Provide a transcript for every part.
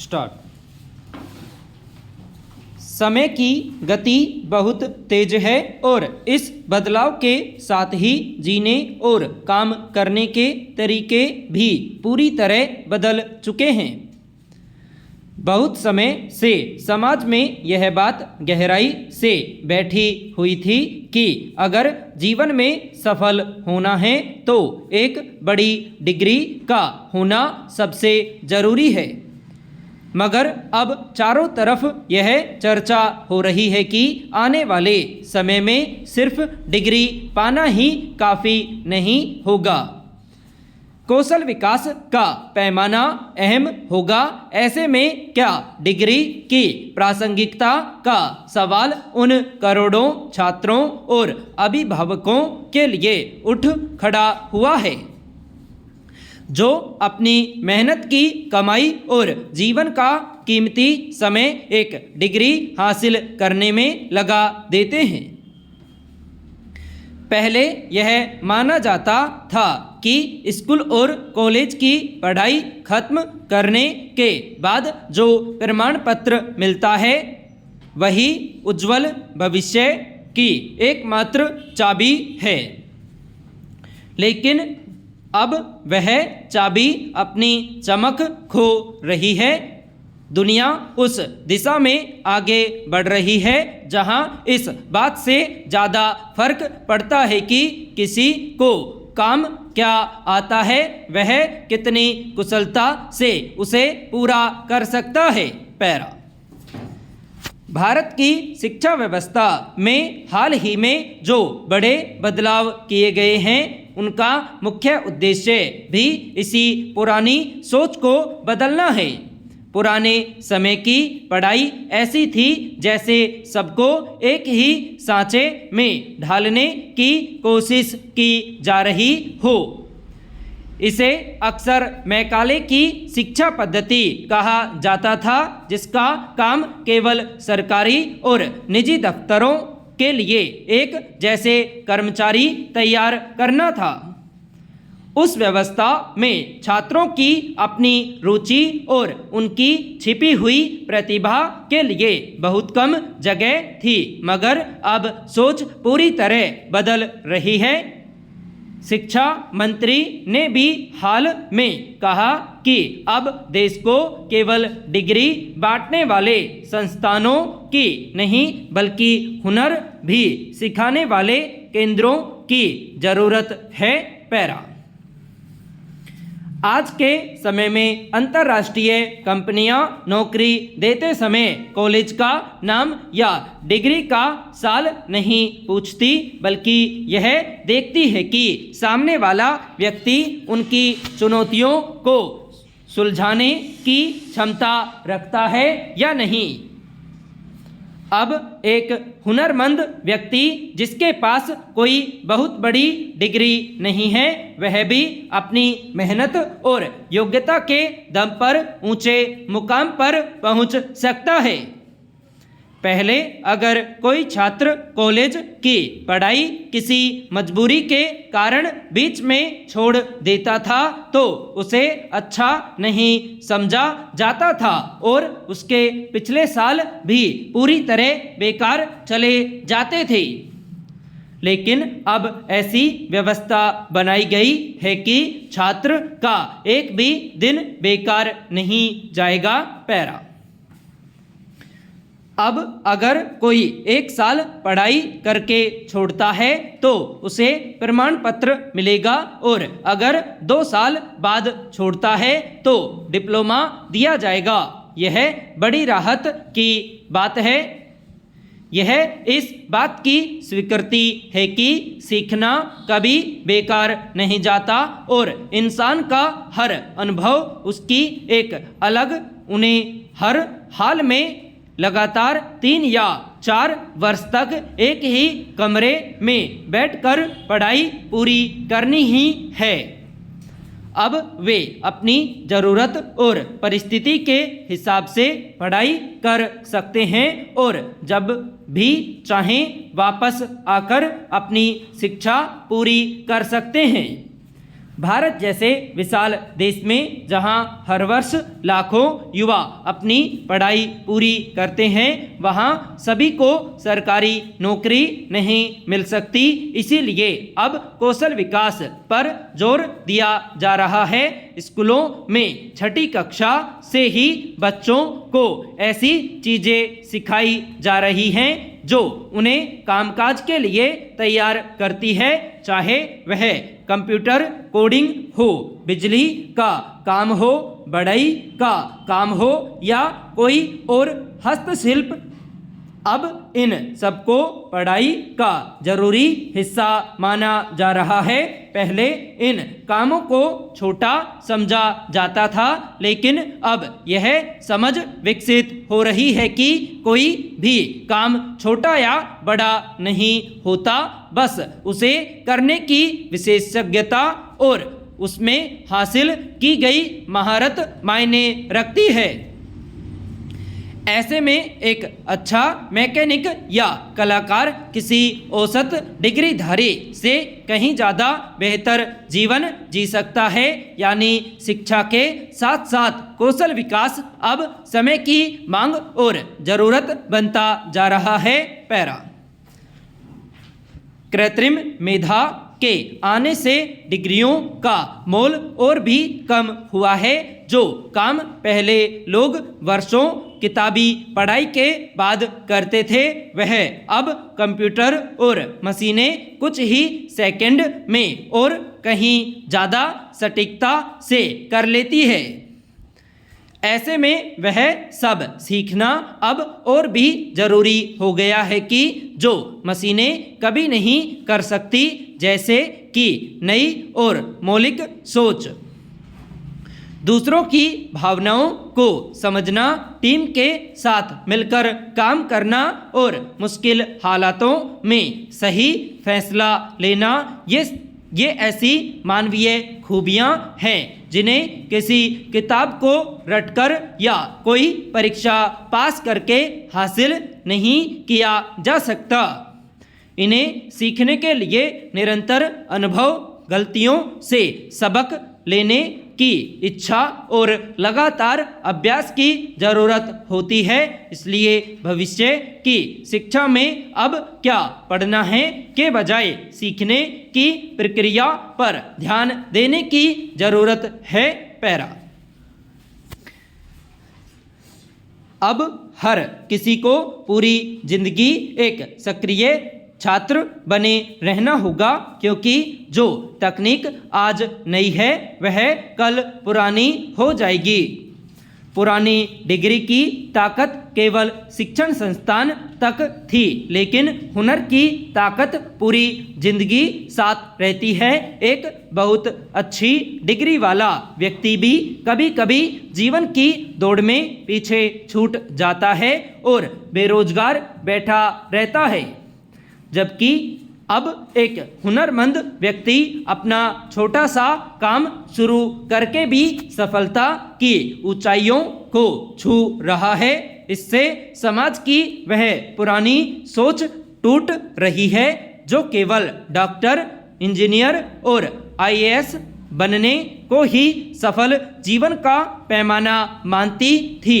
Start. समय की गति बहुत तेज है और इस बदलाव के साथ ही जीने और काम करने के तरीके भी पूरी तरह बदल चुके हैं। बहुत समय से समाज में यह बात गहराई से बैठी हुई थी कि अगर जीवन में सफल होना है तो एक बड़ी डिग्री का होना सबसे ज़रूरी है। मगर अब चारों तरफ यह चर्चा हो रही है कि आने वाले समय में सिर्फ डिग्री पाना ही काफ़ी नहीं होगा, कौशल विकास का पैमाना अहम होगा। ऐसे में क्या डिग्री की प्रासंगिकता का सवाल उन करोड़ों छात्रों और अभिभावकों के लिए उठ खड़ा हुआ है जो अपनी मेहनत की कमाई और जीवन का कीमती समय एक डिग्री हासिल करने में लगा देते हैं। पहले यह माना जाता था कि स्कूल और कॉलेज की पढ़ाई खत्म करने के बाद जो प्रमाण पत्र मिलता है वही उज्जवल भविष्य की एकमात्र चाबी है। लेकिन अब वह चाबी अपनी चमक खो रही है। दुनिया उस दिशा में आगे बढ़ रही है जहां इस बात से ज़्यादा फर्क पड़ता है कि किसी को काम क्या आता है, वह कितनी कुशलता से उसे पूरा कर सकता है। पैरा। भारत की शिक्षा व्यवस्था में हाल ही में जो बड़े बदलाव किए गए हैं उनका मुख्य उद्देश्य भी इसी पुरानी सोच को बदलना है। पुराने समय की पढ़ाई ऐसी थी जैसे सबको एक ही सांचे में ढालने की कोशिश की जा रही हो। इसे अक्सर मैकाले की शिक्षा पद्धति कहा जाता था, जिसका काम केवल सरकारी और निजी दफ्तरों के लिए एक जैसे कर्मचारी तैयार करना था। उस व्यवस्था में छात्रों की अपनी रुचि और उनकी छिपी हुई प्रतिभा के लिए बहुत कम जगह थी। मगर अब सोच पूरी तरह बदल रही है। शिक्षा मंत्री ने भी हाल में कहा कि अब देश को केवल डिग्री बांटने वाले संस्थानों की नहीं बल्कि हुनर भी सिखाने वाले केंद्रों की जरूरत है। पैरा। आज के समय में अंतर्राष्ट्रीय कंपनियां नौकरी देते समय कॉलेज का नाम या डिग्री का साल नहीं पूछती, बल्कि यह देखती है कि सामने वाला व्यक्ति उनकी चुनौतियों को सुलझाने की क्षमता रखता है या नहीं। अब एक हुनरमंद व्यक्ति जिसके पास कोई बहुत बड़ी डिग्री नहीं है, वह भी अपनी मेहनत और योग्यता के दम पर ऊंचे मुकाम पर पहुंच सकता है। पहले अगर कोई छात्र कॉलेज की पढ़ाई किसी मजबूरी के कारण बीच में छोड़ देता था तो उसे अच्छा नहीं समझा जाता था और उसके पिछले साल भी पूरी तरह बेकार चले जाते थे। लेकिन अब ऐसी व्यवस्था बनाई गई है कि छात्र का एक भी दिन बेकार नहीं जाएगा। पैरा। अब अगर कोई एक साल पढ़ाई करके छोड़ता है तो उसे प्रमाण पत्र मिलेगा और अगर 2 साल बाद छोड़ता है तो डिप्लोमा दिया जाएगा। यह बड़ी राहत की बात है। यह इस बात की स्वीकृति है कि सीखना कभी बेकार नहीं जाता और इंसान का हर अनुभव उसकी एक अलग उन्हें हर हाल में लगातार 3 या 4 वर्ष तक एक ही कमरे में बैठकर पढ़ाई पूरी करनी ही है। अब वे अपनी ज़रूरत और परिस्थिति के हिसाब से पढ़ाई कर सकते हैं और जब भी चाहें वापस आकर अपनी शिक्षा पूरी कर सकते हैं। भारत जैसे विशाल देश में जहां हर वर्ष लाखों युवा अपनी पढ़ाई पूरी करते हैं, वहां सभी को सरकारी नौकरी नहीं मिल सकती। इसीलिए अब कौशल विकास पर जोर दिया जा रहा है। स्कूलों में छठी कक्षा से ही बच्चों को ऐसी चीज़ें सिखाई जा रही हैं जो उन्हें कामकाज के लिए तैयार करती है, चाहे वह कंप्यूटर कोडिंग हो, बिजली का काम हो, बढ़ई का काम हो या कोई और हस्तशिल्प। अब इन सबको पढ़ाई का जरूरी हिस्सा माना जा रहा है। पहले इन कामों को छोटा समझा जाता था, लेकिन अब यह समझ विकसित हो रही है कि कोई भी काम छोटा या बड़ा नहीं होता, बस उसे करने की विशेषज्ञता और उसमें हासिल की गई महारत मायने रखती है। ऐसे में एक अच्छा मैकेनिक या कलाकार किसी औसत डिग्रीधारी से कहीं ज़्यादा बेहतर जीवन जी सकता है। यानी शिक्षा के साथ साथ कौशल विकास अब समय की मांग और ज़रूरत बनता जा रहा है। पैरा कृत्रिम मेधा के आने से डिग्रियों का मोल और भी कम हुआ है। जो काम पहले लोग वर्षों किताबी पढ़ाई के बाद करते थे, वह अब कंप्यूटर और मशीनें कुछ ही सेकंड में और कहीं ज़्यादा सटीकता से कर लेती है। ऐसे में वह सब सीखना अब और भी ज़रूरी हो गया है कि जो मशीनें कभी नहीं कर सकती, जैसे कि नई और मौलिक सोच, दूसरों की भावनाओं को समझना, टीम के साथ मिलकर काम करना और मुश्किल हालातों में सही फैसला लेना, ये ऐसी मानवीय खूबियाँ हैं जिन्हें किसी किताब को रटकर या कोई परीक्षा पास करके हासिल नहीं किया जा सकता। इन्हें सीखने के लिए निरंतर अनुभव, गलतियों से सबक लेने की इच्छा और लगातार अभ्यास की ज़रूरत होती है। इसलिए भविष्य की शिक्षा में अब क्या पढ़ना है के बजाय सीखने की प्रक्रिया पर ध्यान देने की ज़रूरत है। पैरा अब हर किसी को पूरी जिंदगी एक सक्रिय छात्र बने रहना होगा, क्योंकि जो तकनीक आज नई है वह कल पुरानी हो जाएगी। पुरानी डिग्री की ताकत केवल शिक्षण संस्थान तक थी, लेकिन हुनर की ताकत पूरी जिंदगी साथ रहती है। एक बहुत अच्छी डिग्री वाला व्यक्ति भी कभी कभी जीवन की दौड़ में पीछे छूट जाता है और बेरोजगार बैठा रहता है, जबकि अब एक हुनरमंद व्यक्ति अपना छोटा सा काम शुरू करके भी सफलता की ऊंचाइयों को छू रहा है। इससे समाज की वह पुरानी सोच टूट रही है जो केवल डॉक्टर, इंजीनियर और IAS बनने को ही सफल जीवन का पैमाना मानती थी।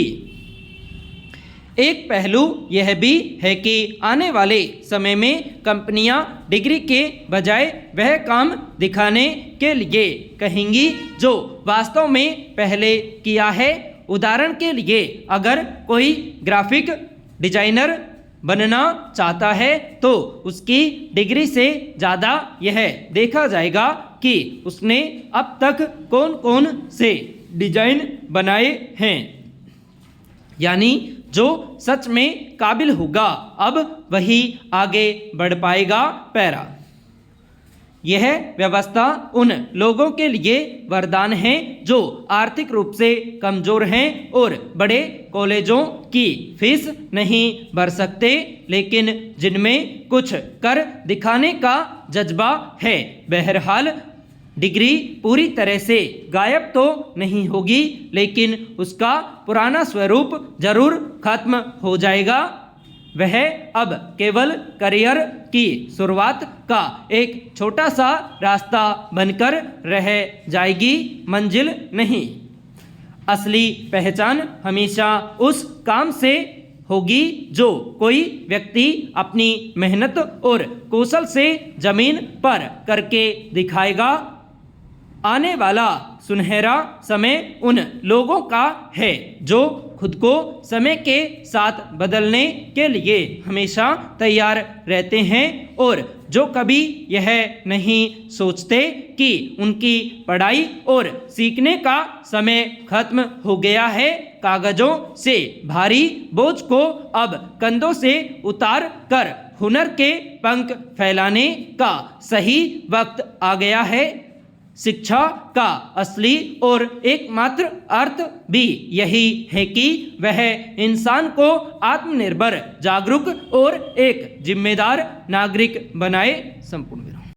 एक पहलू यह भी है कि आने वाले समय में कंपनियां डिग्री के बजाय वह काम दिखाने के लिए कहेंगी जो वास्तव में पहले किया है। उदाहरण के लिए, अगर कोई ग्राफिक डिजाइनर बनना चाहता है तो उसकी डिग्री से ज़्यादा यह देखा जाएगा कि उसने अब तक कौन कौन से डिजाइन बनाए हैं, यानी जो सच में काबिल होगा अब वही आगे बढ़ पाएगा। पैरा यह व्यवस्था उन लोगों के लिए वरदान है जो आर्थिक रूप से कमजोर हैं और बड़े कॉलेजों की फीस नहीं भर सकते, लेकिन जिनमें कुछ कर दिखाने का जज्बा है। बहरहाल डिग्री पूरी तरह से गायब तो नहीं होगी, लेकिन उसका पुराना स्वरूप जरूर खत्म हो जाएगा। वह अब केवल करियर की शुरुआत का एक छोटा सा रास्ता बनकर रह जाएगी, मंजिल नहीं। असली पहचान हमेशा उस काम से होगी जो कोई व्यक्ति अपनी मेहनत और कौशल से जमीन पर करके दिखाएगा। आने वाला सुनहरा समय उन लोगों का है जो खुद को समय के साथ बदलने के लिए हमेशा तैयार रहते हैं और जो कभी यह नहीं सोचते कि उनकी पढ़ाई और सीखने का समय खत्म हो गया है। कागजों से भारी बोझ को अब कंधों से उतार कर हुनर के पंख फैलाने का सही वक्त आ गया है। शिक्षा का असली और एकमात्र अर्थ भी यही है कि वह इंसान को आत्मनिर्भर, जागरूक और एक जिम्मेदार नागरिक बनाए। संपूर्ण विराम।